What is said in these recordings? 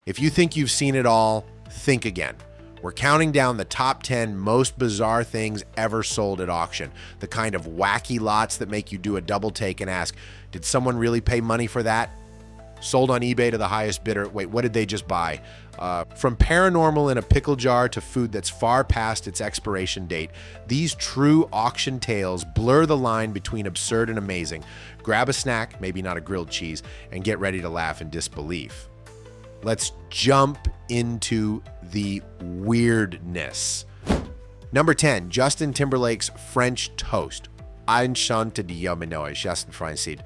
If you think you've seen it all, think again. We're counting down the top 10 most bizarre things ever sold at auction. The kind of wacky lots that make you do a double take and ask, did someone really pay money for that? Sold on eBay to the highest bidder. Wait, what did they just buy? From paranormal in a pickle jar to food that's far past its expiration date, these true auction tales blur the line between absurd and amazing. Grab a snack, maybe not a grilled cheese, and get ready to laugh in disbelief. Let's jump into the weirdness. Number 10, Justin Timberlake's French toast. Enchanté d'Yominois, just in Francais.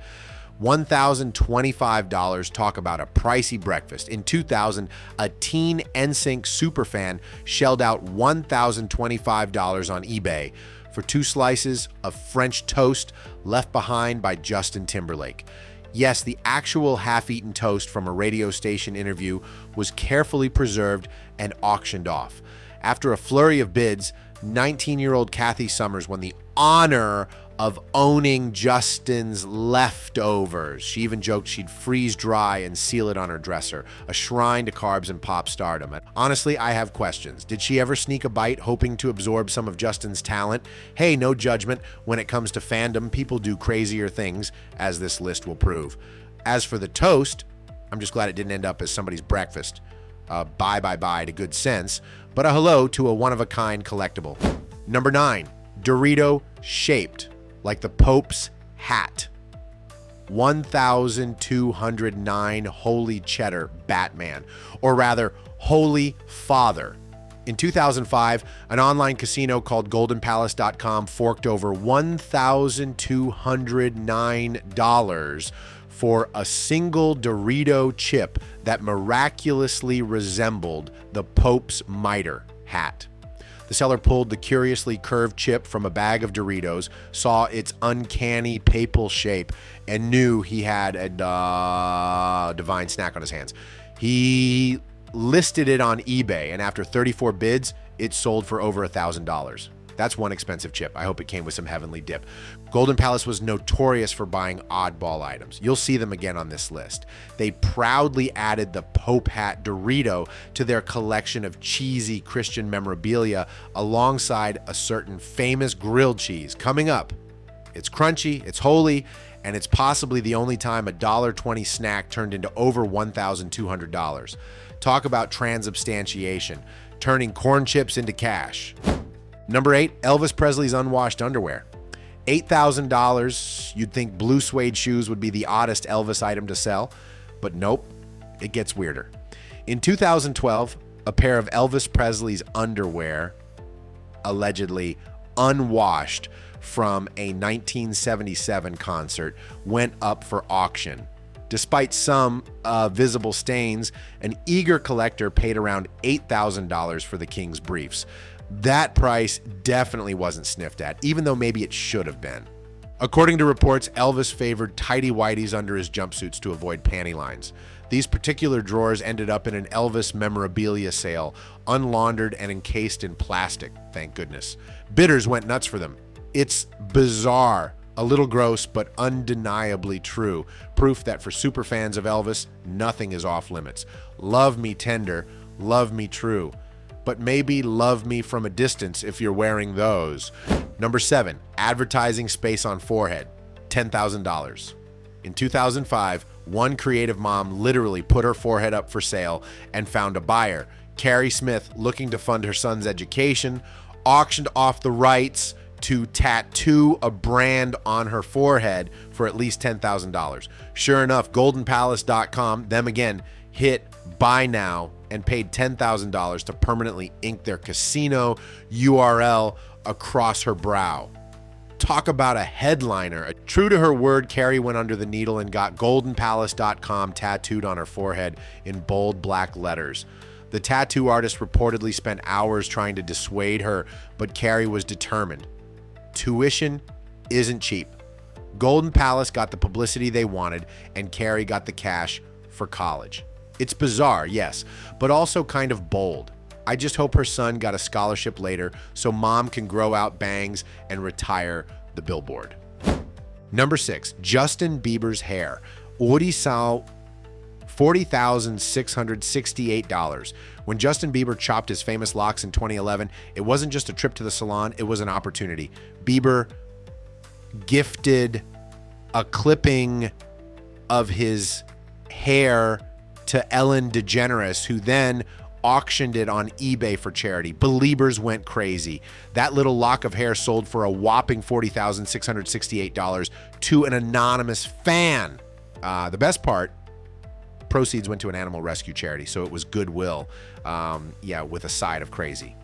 $1,025. Talk about a pricey breakfast. In 2000, a teen NSYNC superfan shelled out $1,025 on eBay for 2 slices of French toast left behind by Justin Timberlake. Yes, the actual half-eaten toast from a radio station interview was carefully preserved and auctioned off. After a flurry of bids, 19-year-old Kathy Summers won the honor of owning Justin's leftovers. She even joked she'd freeze dry and seal it on her dresser, a shrine to carbs and pop stardom. Honestly, I have questions. Did she ever sneak a bite hoping to absorb some of Justin's talent? Hey, no judgment. When it comes to fandom, people do crazier things, as this list will prove. As for the toast, I'm just glad it didn't end up as somebody's breakfast. Bye to good sense, but a hello to a one-of-a-kind collectible. Number 9, Dorito shaped like the Pope's hat. 1,209 Holy Cheddar Batman, or rather, Holy Father. In 2005, an online casino called GoldenPalace.com forked over $1,209 for a single Dorito chip that miraculously resembled the Pope's mitre hat. The seller pulled the curiously curved chip from a bag of Doritos, saw its uncanny papal shape, and knew he had a divine snack on his hands. He listed it on eBay, and after 34 bids, it sold for over $1,000. That's one expensive chip. I hope it came with some heavenly dip. Golden Palace was notorious for buying oddball items. You'll see them again on this list. They proudly added the Pope hat Dorito to their collection of cheesy Christian memorabilia alongside a certain famous grilled cheese. Coming up, it's crunchy, it's holy, and it's possibly the only time a $1.20 snack turned into over $1,200. Talk about transubstantiation, turning corn chips into cash. Number 8, Elvis Presley's unwashed underwear. $8,000. You'd think blue suede shoes would be the oddest Elvis item to sell, but nope, it gets weirder. In 2012, a pair of Elvis Presley's underwear, allegedly unwashed from a 1977 concert, went up for auction. Despite some visible stains, an eager collector paid around $8,000 for the King's briefs. That price definitely wasn't sniffed at, even though maybe it should have been. According to reports, Elvis favored tighty-whities under his jumpsuits to avoid panty lines. These particular drawers ended up in an Elvis memorabilia sale, unlaundered and encased in plastic, thank goodness. Bidders went nuts for them. It's bizarre, a little gross, but undeniably true. Proof that for superfans of Elvis, nothing is off limits. Love me tender, love me true. But maybe love me from a distance if you're wearing those. Number 7, advertising space on forehead, $10,000. In 2005, one creative mom literally put her forehead up for sale and found a buyer. Carrie Smith, looking to fund her son's education, auctioned off the rights to tattoo a brand on her forehead for at least $10,000. Sure enough, GoldenPalace.com, them again, hit buy now and paid $10,000 to permanently ink their casino URL across her brow. Talk about a headliner. True to her word, Carrie went under the needle and got GoldenPalace.com tattooed on her forehead in bold black letters. The tattoo artist reportedly spent hours trying to dissuade her, but Carrie was determined. Tuition isn't cheap. Golden Palace got the publicity they wanted, and Carrie got the cash for college. It's bizarre, yes, but also kind of bold. I just hope her son got a scholarship later so mom can grow out bangs and retire the billboard. Number 6, Justin Bieber's hair. 4 $40,668. When Justin Bieber chopped his famous locks in 2011, it wasn't just a trip to the salon, it was an opportunity. Bieber gifted a clipping of his hair to Ellen DeGeneres, who then auctioned it on eBay for charity. Beliebers went crazy. That little lock of hair sold for a whopping $40,668 to an anonymous fan. The best part, proceeds went to an animal rescue charity, so it was goodwill, with a side of crazy.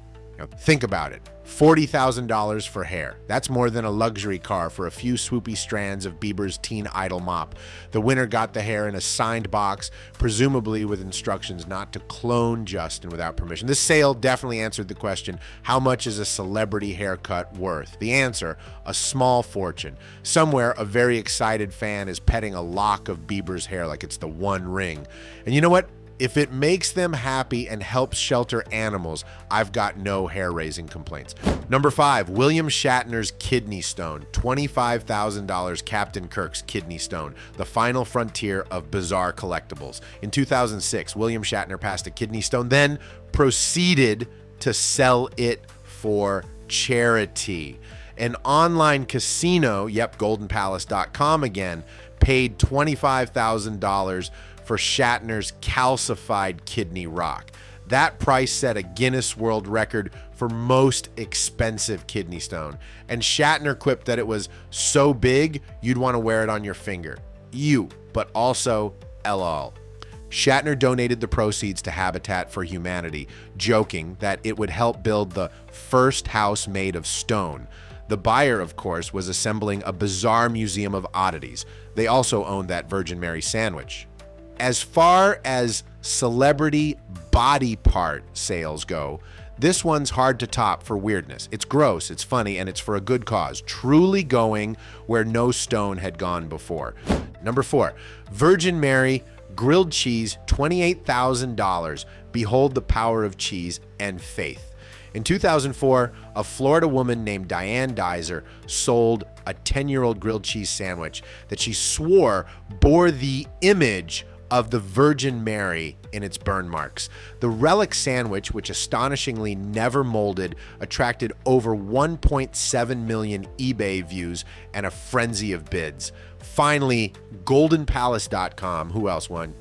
Think about it. $40,000 for hair. That's more than a luxury car for a few swoopy strands of Bieber's teen idol mop. The winner got the hair in a signed box, presumably with instructions not to clone Justin without permission. This sale definitely answered the question, how much is a celebrity haircut worth? The answer, a small fortune. Somewhere, a very excited fan is petting a lock of Bieber's hair like it's the One Ring. And you know what? If it makes them happy and helps shelter animals, I've got no hair-raising complaints. Number 5, William Shatner's kidney stone. $25,000 Captain Kirk's kidney stone, the final frontier of bizarre collectibles. In 2006, William Shatner passed a kidney stone, then proceeded to sell it for charity. An online casino, goldenpalace.com again, paid $25,000 for Shatner's calcified kidney rock. That price set a Guinness World Record for most expensive kidney stone. And Shatner quipped that it was so big, you'd want to wear it on your finger. But also LOL. Shatner donated the proceeds to Habitat for Humanity, joking that it would help build the first house made of stone. The buyer, of course, was assembling a bizarre museum of oddities. They also owned that Virgin Mary sandwich. As far as celebrity body part sales go, this one's hard to top for weirdness. It's gross, it's funny, and it's for a good cause, truly going where no stone had gone before. Number 4, Virgin Mary grilled cheese, $28,000. Behold the power of cheese and faith. In 2004, a Florida woman named Diane Dizer sold a 10-year-old grilled cheese sandwich that she swore bore the image of the Virgin Mary in its burn marks. The relic sandwich, which astonishingly never molded, attracted over 1.7 million eBay views and a frenzy of bids. Finally, goldenpalace.com, who else won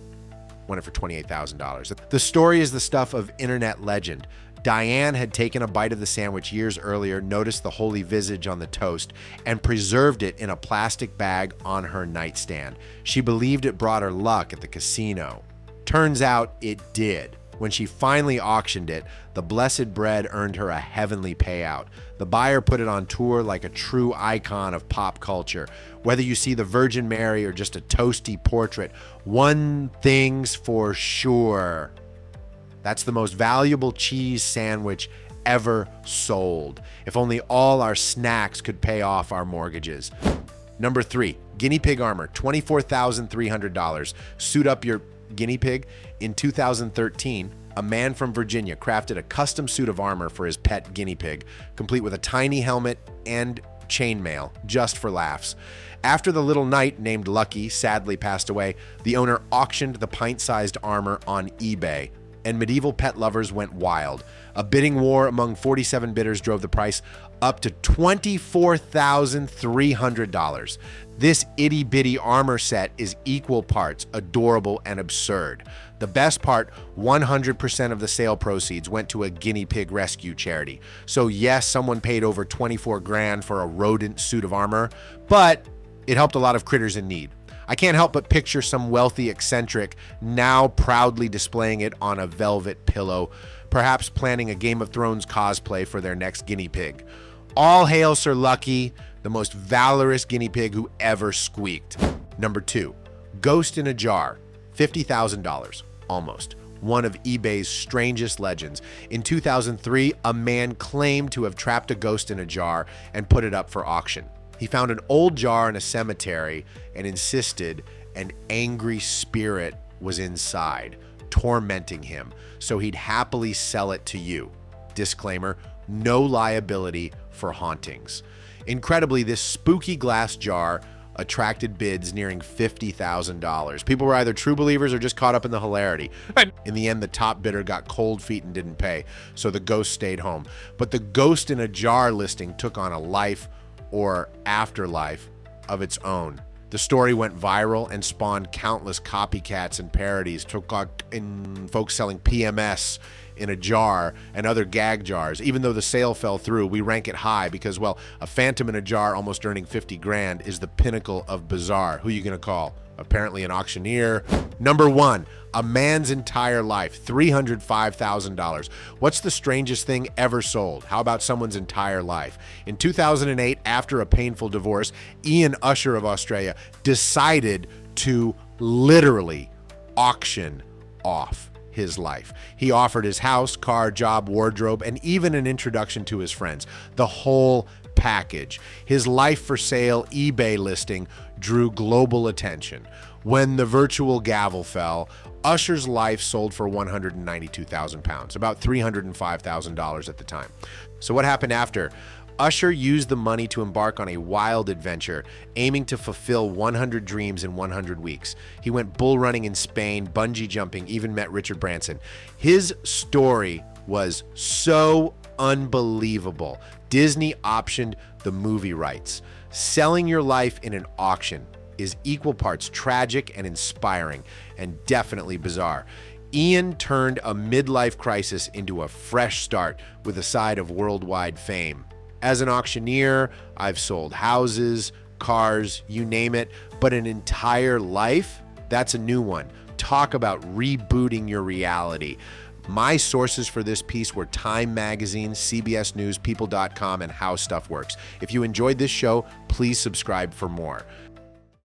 it for $28,000. The story is the stuff of internet legend. Diane had taken a bite of the sandwich years earlier, noticed the holy visage on the toast, and preserved it in a plastic bag on her nightstand. She believed it brought her luck at the casino. Turns out it did. When she finally auctioned it, the blessed bread earned her a heavenly payout. The buyer put it on tour like a true icon of pop culture. Whether you see the Virgin Mary or just a toasty portrait, one thing's for sure. That's the most valuable cheese sandwich ever sold. If only all our snacks could pay off our mortgages. Number 3, Guinea Pig Armor, $24,300. Suit up your guinea pig. In 2013, a man from Virginia crafted a custom suit of armor for his pet guinea pig, complete with a tiny helmet and chainmail, just for laughs. After the little knight named Lucky sadly passed away, the owner auctioned the pint-sized armor on eBay, and medieval pet lovers went wild. A bidding war among 47 bidders drove the price up to $24,300. This itty-bitty armor set is equal parts adorable and absurd. The best part, 100% of the sale proceeds went to a guinea pig rescue charity. So yes, someone paid over 24 grand for a rodent suit of armor, but it helped a lot of critters in need. I can't help but picture some wealthy eccentric now proudly displaying it on a velvet pillow, perhaps planning a Game of Thrones cosplay for their next guinea pig. All hail Sir Lucky, the most valorous guinea pig who ever squeaked. Number 2, Ghost in a Jar, $50,000, almost. One of eBay's strangest legends. In 2003, a man claimed to have trapped a ghost in a jar and put it up for auction. He found an old jar in a cemetery and insisted an angry spirit was inside, tormenting him, so he'd happily sell it to you. Disclaimer, no liability for hauntings. Incredibly, this spooky glass jar attracted bids nearing $50,000. People were either true believers or just caught up in the hilarity. And in the end, the top bidder got cold feet and didn't pay, so the ghost stayed home. But the ghost in a jar listing took on a life or afterlife of its own. The story went viral and spawned countless copycats and parodies, in folks selling PMS in a jar and other gag jars. Even though the sale fell through, we rank it high because, well, a phantom in a jar almost earning 50 grand is the pinnacle of bizarre. Who you gonna call? Apparently an auctioneer. Number 1, a man's entire life, $305,000. What's the strangest thing ever sold? How about someone's entire life? In 2008, after a painful divorce, Ian Usher of Australia decided to literally auction off his life. He offered his house, car, job, wardrobe, and even an introduction to his friends. The whole package. His life for sale eBay listing drew global attention. When the virtual gavel fell, Usher's life sold for £192,000, about $305,000 at the time. So what happened after? Usher used the money to embark on a wild adventure, aiming to fulfill 100 dreams in 100 weeks. He went bull running in Spain, bungee jumping, even met Richard Branson. His story was so unbelievable. Disney optioned the movie rights. Selling your life in an auction is equal parts tragic and inspiring, and definitely bizarre. Ian turned a midlife crisis into a fresh start with a side of worldwide fame. As an auctioneer, I've sold houses, cars, you name it, but an entire life? That's a new one. Talk about rebooting your reality. My sources for this piece were Time Magazine, CBS News, People.com, and HowStuffWorks. If you enjoyed this show, please subscribe for more.